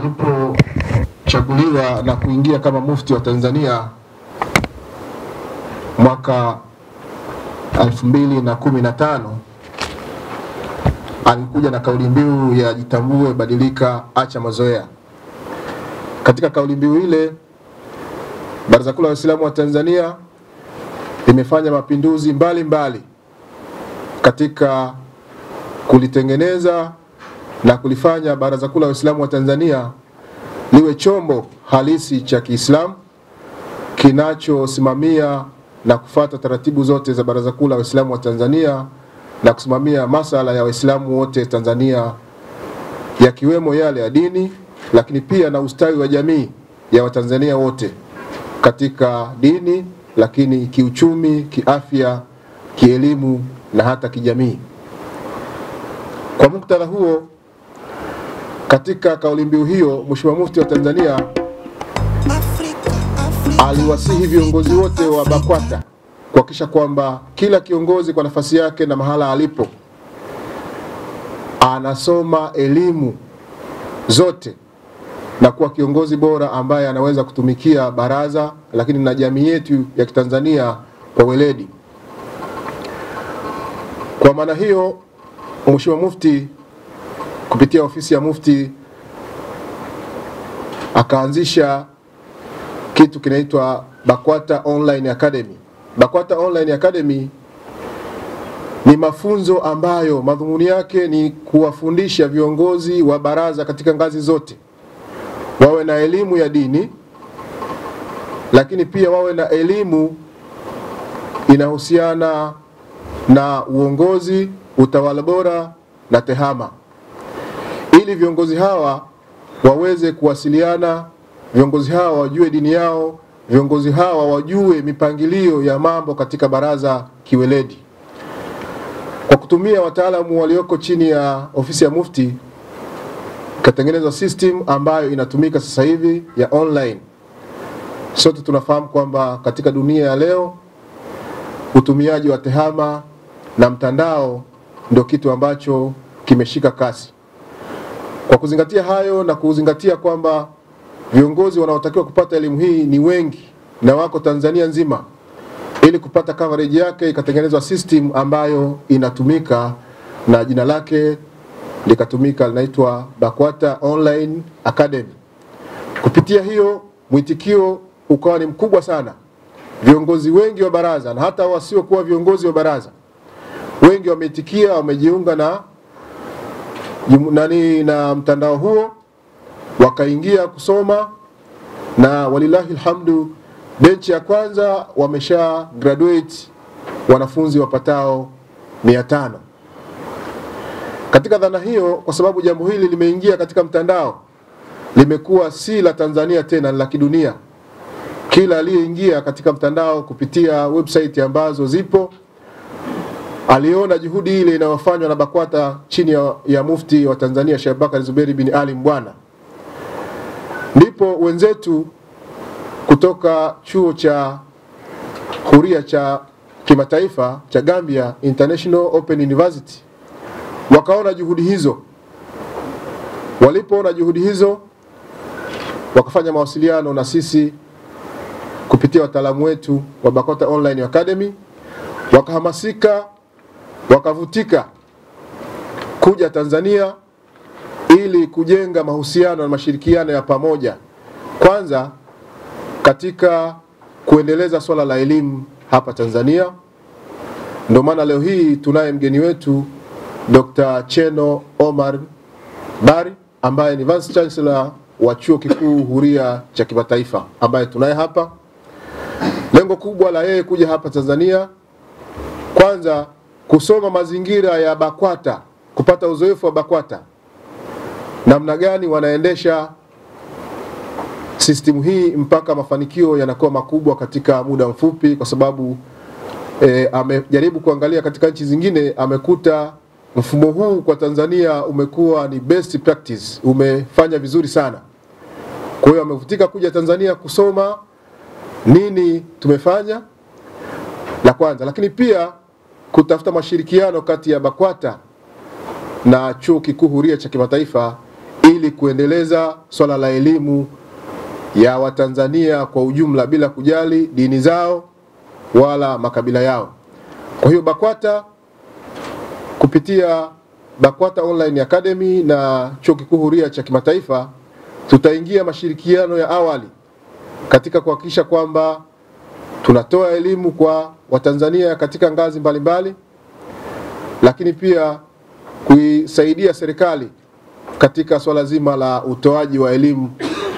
alipochaguliwa na kuingia kama mufti wa Tanzania mwaka 2015, alikuja na kauli mbiu ya jitambue, badilika, acha mazoea. Katika kauli mbiu ile, Baraza Kuu la Waislamu wa Tanzania limefanya mapinduzi mbalimbali katika kulitengeneza na kulifanya Baraza Kuu la Waislamu wa Tanzania liwe chombo halisi cha Kiislamu kinachosimamia na kufuata taratibu zote za Baraza Kuu la Waislamu wa Tanzania na kusimamia masala ya Waislamu wote Tanzania, yakiwemo yale ya dini, lakini pia na ustawi wa jamii ya Watanzania wote katika dini, lakini kiuchumi, kiafya, kielimu na hata kijamii. Kwa muktadha huo, katika kauli mbiu hiyo, Mheshimiwa Mufti wa Tanzania aliwasihi viongozi wote wa BAKWATA kuhakikisha kwamba kila kiongozi kwa nafasi yake na mahala alipo anasoma elimu zote na kuwa kiongozi bora ambaye anaweza kutumikia baraza lakini na jamii yetu ya Kitanzania kwa weledi. Kwa maana hiyo, Mheshimiwa Mufti kupitia ofisi ya Mufti akaanzisha kitu kinaitwa BAKWATA Online Academy. BAKWATA Online Academy ni mafunzo ambayo madhumuni yake ni kuwafundisha viongozi wa baraza katika ngazi zote wawe na elimu ya dini, lakini pia wawe na elimu inahusiana na uongozi, utawala bora na tehama, ili viongozi hawa waweze kuwasiliana, viongozi hawa wajue dini yao, viongozi hawa wajue mipangilio ya mambo katika baraza kiweledi. Kwa kutumia wataalamu walioko chini ya ofisi ya Mufti, katengenezwa system ambayo inatumika sasa hivi ya online. Sote tunafahamu kwamba katika dunia ya leo utumiaji wa tehama na mtandao ndio kitu ambacho kimeshika kasi. Kwa kuzingatia hayo na kuzingatia kwamba viongozi wanaotakiwa kupata elimu hii ni wengi na wako Tanzania nzima, ili kupata coverage yake ikatengenezwa system ambayo inatumika na jina lake likatumika, linaitwa BAKWATA Online Academy. Kupitia hiyo mwitikio ukawa ni mkubwa sana. Viongozi wengi wa baraza na hata wasiokuwa viongozi wa baraza wengi wameitikia, wamejiunga na mtandao huo, wakaingia kusoma, na walillahi alhamdu benchi ya kwanza wamesha graduate wanafunzi wapatao 500. Katika dhana hiyo, kwa sababu jambo hili limeingia katika mtandao, limekuwa si la Tanzania tena, la kidunia. Kila aliyeingia katika mtandao kupitia website ambazo zipo aliona juhudi ile inayofanywa na BAKWATA chini ya Mufti wa Tanzania Sheikh Bakari Zuberi bin Ali Mbwana. Ndipo wenzetu kutoka chuo cha huria cha kimataifa cha Gambia International Open University wakaona juhudi hizo. Walipoona juhudi hizo, wakafanya mawasiliano na sisi kupitia wataalamu wetu wa BAKWATA Online Academy, wakahamasika, wakavutika kuja Tanzania ili kujenga mahusiano na mashirikiano ya pamoja, kwanza katika kuendeleza swala la elimu hapa Tanzania. Ndio maana leo hii tunaye mgeni wetu Dr. Cheno Omar Bari ambaye ni Vice Chancellor wa Chuo Kikuu Huria cha Kimataifa, ambaye tunaye hapa. Lengo kubwa la yeye kuja hapa Tanzania, kwanza kusoma mazingira ya BAKWATA, kupata uzoefu wa BAKWATA, namna gani wanaendesha system hii mpaka mafanikio yanakuwa makubwa katika muda mfupi, kwa sababu amejaribu kuangalia katika nchi zingine, amekuta mfumo huu kwa Tanzania umekuwa ni best practice, umefanya vizuri sana. Kwa hiyo amevutika kuja Tanzania kusoma nini tumefanya la kwanza, lakini pia kutafuta mashirikiano kati ya BAKWATA na Chuo Kikuu Huria cha Kimataifa ili kuendeleza swala la elimu ya Watanzania kwa ujumla bila kujali dini zao wala makabila yao. Kwa hiyo BAKWATA kupitia BAKWATA Online Academy na Chuo Kikuu Huria cha Kimataifa tutaingia mashirikiano ya awali katika kuhakikisha kwamba tunatoa elimu kwa Watanzania katika ngazi mbalimbali, lakini pia kuisaidia serikali katika swala zima la utoaji wa elimu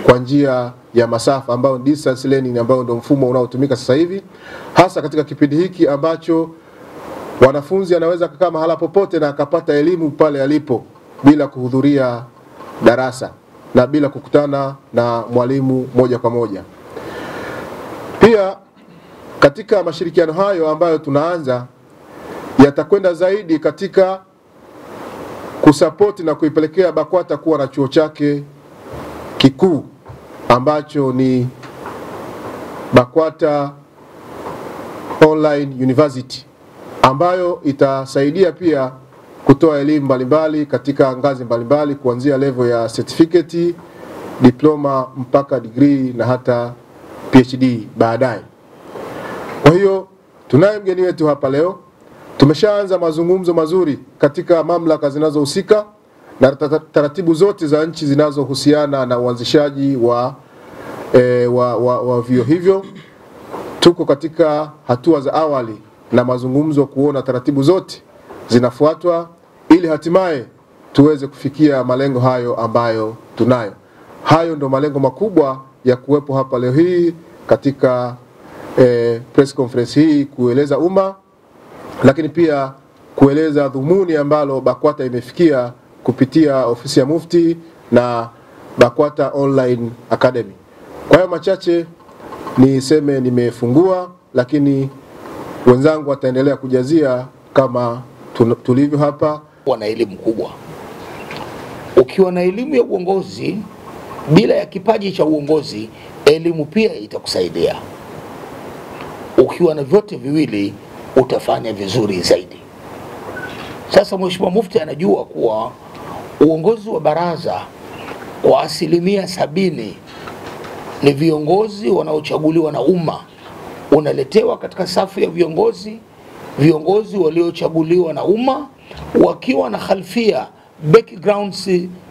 kwa njia ya masafa ambayo distance learning, ambayo ndio mfumo unaotumika sasa hivi, hasa katika kipindi hiki ambacho wanafunzi anaweza kukaa mahala popote na akapata elimu pale alipo bila kuhudhuria darasa na bila kukutana na mwalimu moja kwa moja. Pia katika mashirikiano hayo ambayo tunaanza yatakwenda zaidi katika kusapoti na kuipelekea BAKWATA kuwa na chuo chake kikuu ambacho ni BAKWATA Online University, ambayo itasaidia pia kutoa elimu mbalimbali katika ngazi mbalimbali kuanzia level ya certificate, diploma mpaka degree na hata PhD baadaye. Kwa hiyo tunaye mgeni wetu hapa leo. Tumeshaanza mazungumzo mazuri katika mamlaka zinazohusika na taratibu zote za nchi zinazohusiana na uanzishaji wa vyuo hivyo. Tuko katika hatua za awali na mazungumzo kuona taratibu zote zinafuatwa ili hatimaye tuweze kufikia malengo hayo ambayo tunayo. Hayo ndo malengo makubwa ya kuwepo hapa leo hii katika press conference hii, kueleza umma, lakini pia kueleza dhumuni ambalo BAKWATA imefikia kupitia ofisi ya Mufti na BAKWATA Online Academy. Kwa hiyo machache niseme nimefungua, lakini wenzangu wataendelea kujazia kama tulivyo hapa. Wana elimu kubwa. Ukiwa na elimu ya uongozi bila ya kipaji cha uongozi, elimu pia itakusaidia. Ukiwa na vyote viwili utafanya vizuri zaidi. Sasa Mheshimiwa Mufti anajua kuwa uongozi wa baraza kwa 70% ni viongozi wanaochaguliwa na umma. Unaletewa katika safu ya viongozi waliochaguliwa na umma wakiwa na khalfia, backgrounds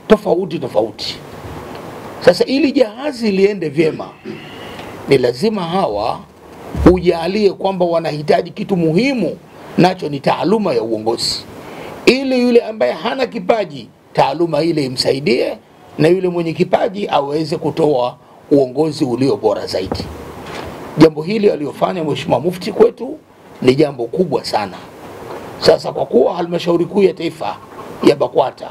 tofauti. Sasa ili jahazi liende vyema, ni lazima hawa ujalie kwamba wanahitaji kitu muhimu, nacho ni taaluma ya uongozi, ili yule ambaye hana kipaji taaluma ile imsaidie na yule mwenye kipaji aweze kutoa uongozi ulio bora zaidi. Jambo hili aliyofanya Mheshimiwa Mufti kwetu ni jambo kubwa sana. Sasa kwa kuwa Halmashauri Kuu ya Taifa ya BAKWATA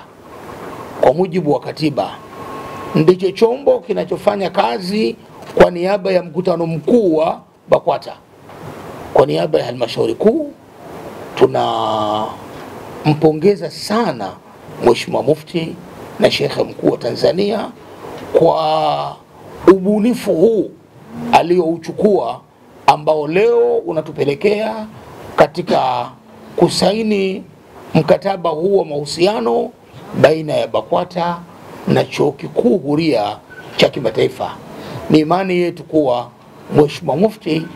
kwa mujibu wa katiba ndicho chombo kinachofanya kazi kwa niaba ya mkutano mkuu wa BAKWATA, kwa niaba ya Halmashauri Kuu, tunampongeza sana Mheshimiwa Mufti na Shekhe Mkuu wa Tanzania kwa ubunifu huu aliouchukua, ambao leo unatupelekea katika kusaini mkataba huu wa mahusiano baina ya BAKWATA na Chuo Kikuu Huria cha Kimataifa. Ni imani yetu kuwa Mheshimiwa Mufti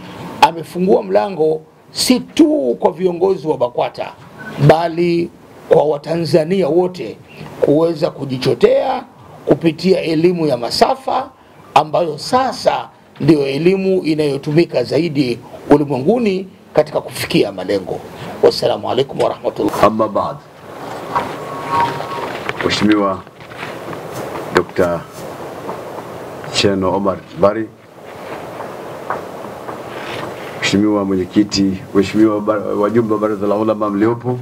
amefungua mlango si tu kwa viongozi wa BAKWATA bali kwa Watanzania wote kuweza kujichotea kupitia elimu ya masafa ambayo sasa ndio elimu inayotumika zaidi ulimwenguni katika kufikia malengo. Wassalamu alaikum warahmatullahi. Amma baad. Mheshimiwa Dr. Cheno Omar Kibari, Mheshimiwa Mwenyekiti, Mheshimiwa wajumbe wa Baraza la Ulama mliopo,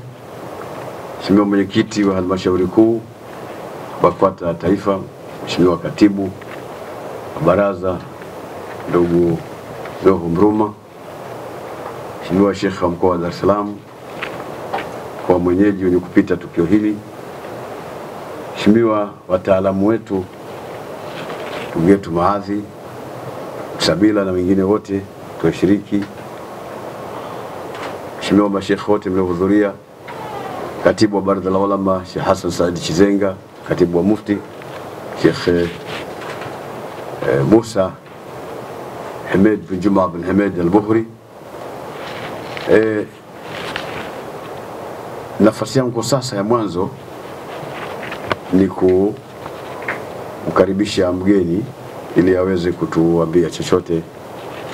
Mheshimiwa Mwenyekiti wa Halmashauri Kuu BAKWATA Taifa, Mheshimiwa Katibu wa Baraza ndugu Zoho Mruma, Mheshimiwa Sheikh wa Mkoa wa Dar es Salaam, kwa mwenyeji wenye kupita tukio hili, Mheshimiwa wataalamu wetu, ndugu yetu Maadhi, Sabila na wengine wote tuwashiriki, Mheshimiwa mashekhe wote mliohudhuria, Katibu wa Baraza la Ulama Sheikh Hassan Said Chizenga, Katibu wa Mufti, Sheikh Musa Hamed bin Juma bin Hamed al-Bukhari. Nafasi yangu sasa ya mwanzo ni kukaribisha mgeni ili aweze kutuambia chochote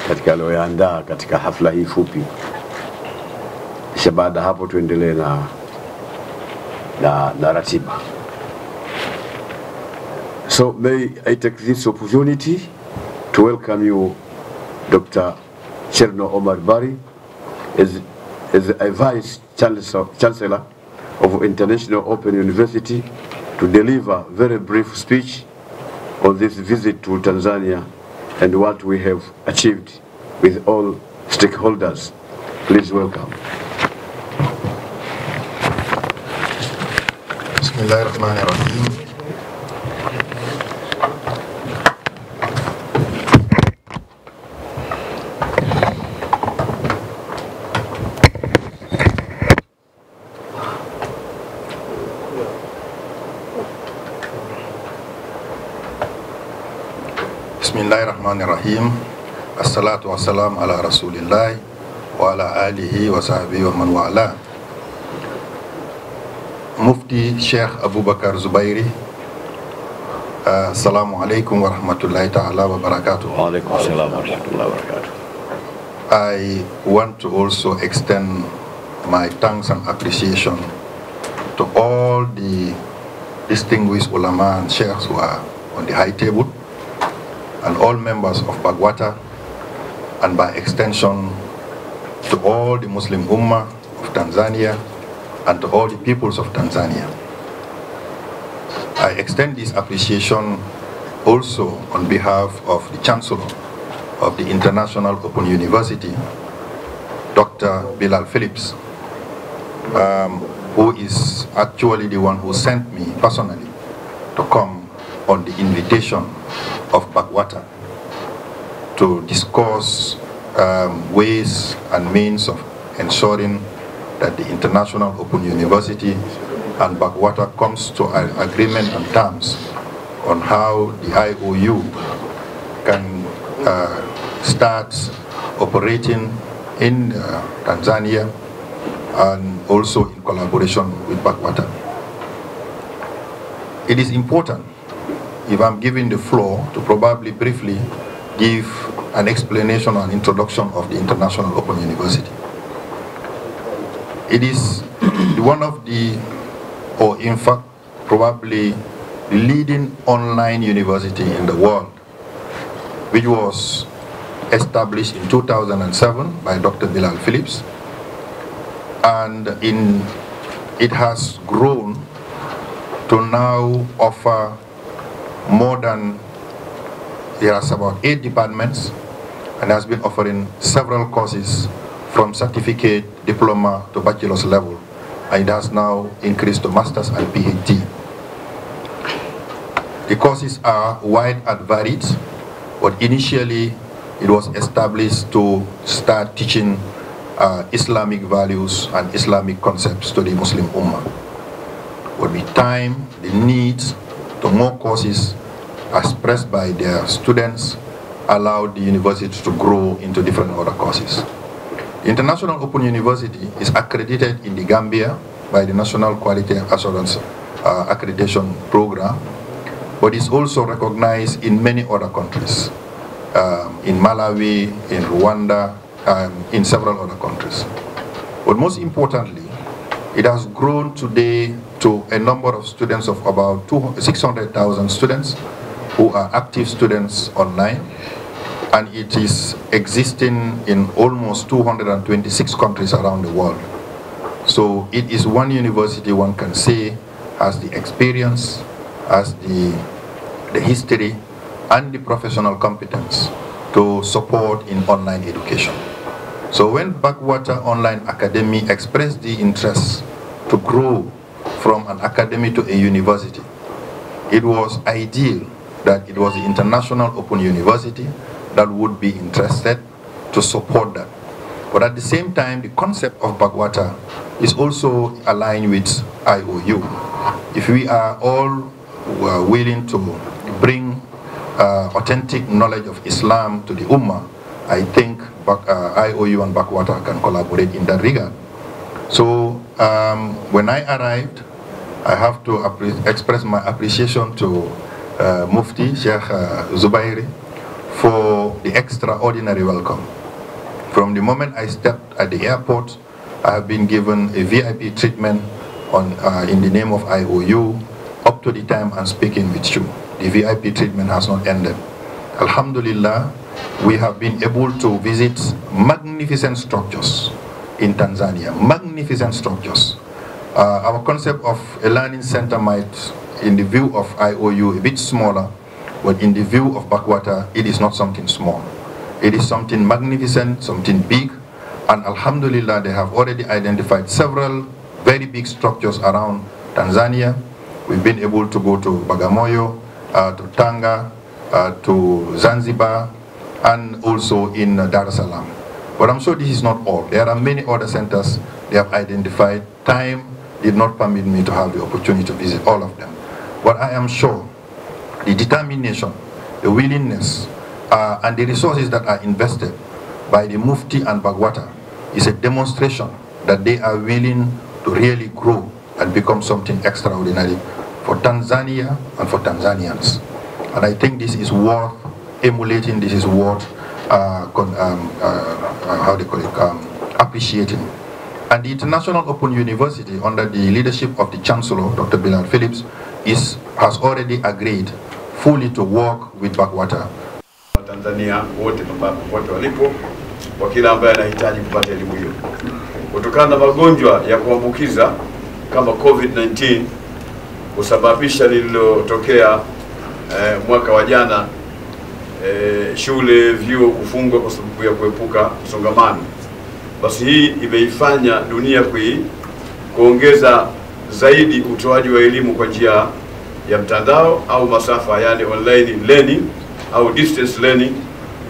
katika aliyoandaa katika hafla hii fupi. Kisha baada hapo tuendelee na ratiba. So may I take this opportunity to welcome you, Dr. Cherno Omar Bari, as a Vice Chancellor of International Open University, to deliver a very brief speech on this visit to Tanzania and what we have achieved with all stakeholders. Please welcome. Bismillahirrahmanirrahim. Bismillahirrahmanirrahim. Assalatu wassalam ala rasulillah wa ala alihi wa sahbihi wa man wala. Mufti Sheikh Abu Bakar Zubairi, assalamu alaikum wa rahmatullahi ta'ala wa barakatuh. Wa alaikum assalam wa rahmatullahi wa barakatuh. I want to also extend my thanks and appreciation to all the distinguished ulama and sheikhs who are on the high table, and all members of Bagwata, and by extension to all the Muslim Ummah of Tanzania and to all the peoples of Tanzania. I extend this appreciation also on behalf of the Chancellor of the International Open University, Dr. Bilal Phillips, who is actually the one who sent me personally to come on the invitation of Bagwata to discuss ways and means of ensuring that the International Open University and Bagwata comes to an agreement and terms on how the IOU can start operating in Tanzania and also in collaboration with Bagwata. It is important, if I'm given the floor, to probably briefly give an explanation or an introduction of the International Open University. It is one of the, or in fact, probably the leading online university in the world, which was established in 2007 by Dr. Bilal Phillips, and it has grown to now offer more than, there are about 8 departments, and has been offering several courses from certificate, diploma to bachelor's level, and it has now increased to master's and PhD. The courses are wide and varied, but initially it was established to start teaching Islamic values and Islamic concepts to the Muslim Ummah. But with time, the need to more courses expressed by their students allowed the university to grow into different other courses. The International Open University is accredited in the Gambia by the National Quality Assurance Accreditation Program, but is also recognized in many other countries, in Malawi, in Rwanda, in several other countries. But most importantly, it has grown today to a number of students of about 600,000 students who are active students online, and it is existing in almost 226 countries around the world. So it is one university one can say has the experience, has the history, and the professional competence to support in online education. So when Bagwata Online Academy expressed the interest to grow from an academy to a university, it was ideal that it was the International Open University that would be interested to support that. But at the same time, the concept of Bagwata is also aligned with IOU. If we are all willing to bring authentic knowledge of Islam to the Ummah, I think IOU and Bakwata can collaborate in that regard. So when I arrived, I have to express my appreciation to Mufti Sheikh Zubairi for the extraordinary welcome. From the moment I stepped at the airport, I have been given a VIP treatment in the name of IOU up to the time I'm speaking with you. The VIP treatment has not ended. Alhamdulillah, we have been able to visit magnificent structures in Tanzania, magnificent structures. Our concept of a learning center might, in the view of IOU, a bit smaller, but in the view of Bakwata, it is not something small. It is something magnificent, something big, and Alhamdulillah, they have already identified several very big structures around Tanzania. We've been able to go to Bagamoyo, to Tanga, to Zanzibar, and also in Dar es Salaam. But I'm sure this is not all. There are many other centers they have identified. Time did not permit me to have the opportunity to visit all of them. But I am sure the determination, the willingness, and the resources that are invested by the Mufti and Bagwata is a demonstration that they are willing to really grow and become something extraordinary for Tanzania and for Tanzanians. And I think this is worth emulating, this is worth appreciating. And the International Open University, under the leadership of the Chancellor, Dr. Bilal Phillips, has already agreed fully to work with Bakwata. Tanzania wote popote walipo, kwa kila ambaye anahitaji kupata elimu hiyo. Kutokana na magonjwa ya kuambukiza kama COVID-19 kusababisha lililotokea mwaka wa jana, shule, vyuo kufungwa kwa sababu ya kuepuka msongamano. Basi hii imeifanya dunia kuongeza zaidi utoaji wa elimu kwa njia ya mtandao au masafa, yani online learning au distance learning,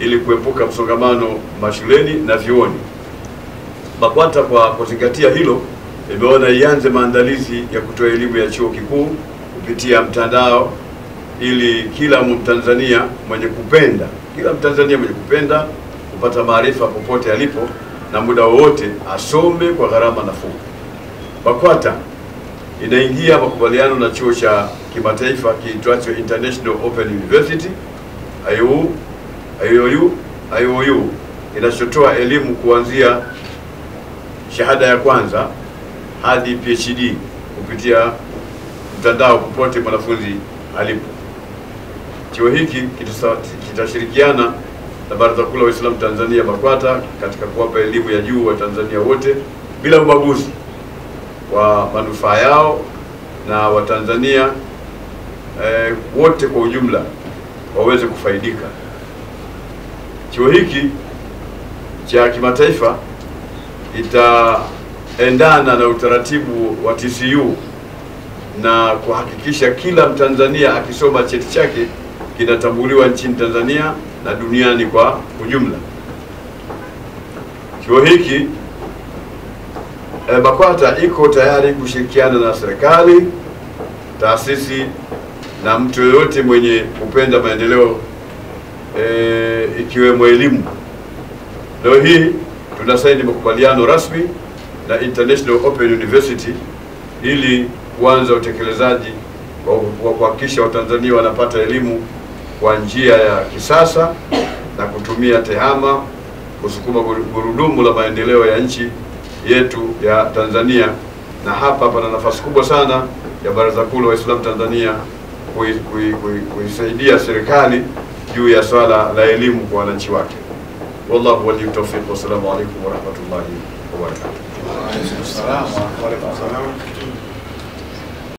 ili kuepuka msongamano mashuleni na vyuoni. Bakwata kwa kuzingatia hilo, imeona ianze maandalizi ya kutoa elimu ya chuo kikuu kupitia mtandao, ili kila Mtanzania mwenye kupenda kupata maarifa popote alipo na muda wowote asome kwa gharama nafuu. Bakwata inaingia makubaliano na chuo cha kimataifa kiitwacho International Open University IOU inachotoa elimu kuanzia shahada ya kwanza hadi PhD kupitia mtandao popote mwanafunzi alipo. Chuo hiki kitashirikiana na Baraza Kuu la Waislamu Tanzania Bakwata katika kuwapa elimu ya juu wa Tanzania wote bila ubaguzi wa manufaa yao, na Watanzania wote kwa ujumla waweze kufaidika. Chuo hiki cha kimataifa itaendana na utaratibu wa TCU na kuhakikisha kila Mtanzania akisoma cheti chake kinatambuliwa nchini Tanzania na duniani kwa ujumla. Chuo hiki Bakwata iko tayari kushirikiana na serikali, taasisi na mtu yoyote mwenye kupenda maendeleo ikiwemo elimu. Leo hii tunasaini makubaliano rasmi na International Open University ili kuanza utekelezaji wa kuhakikisha Watanzania wanapata elimu kwa njia ya kisasa na kutumia tehama kusukuma gurudumu la maendeleo ya nchi yetu ya Tanzania. Na hapa pana nafasi kubwa sana ya Baraza Kuu la Waislamu Tanzania kuisaidia serikali juu ya swala la elimu kwa wananchi wake. Wallahu waliyut tawfiq. Wassalamu alaykum wa rahmatullahi wa barakatuh.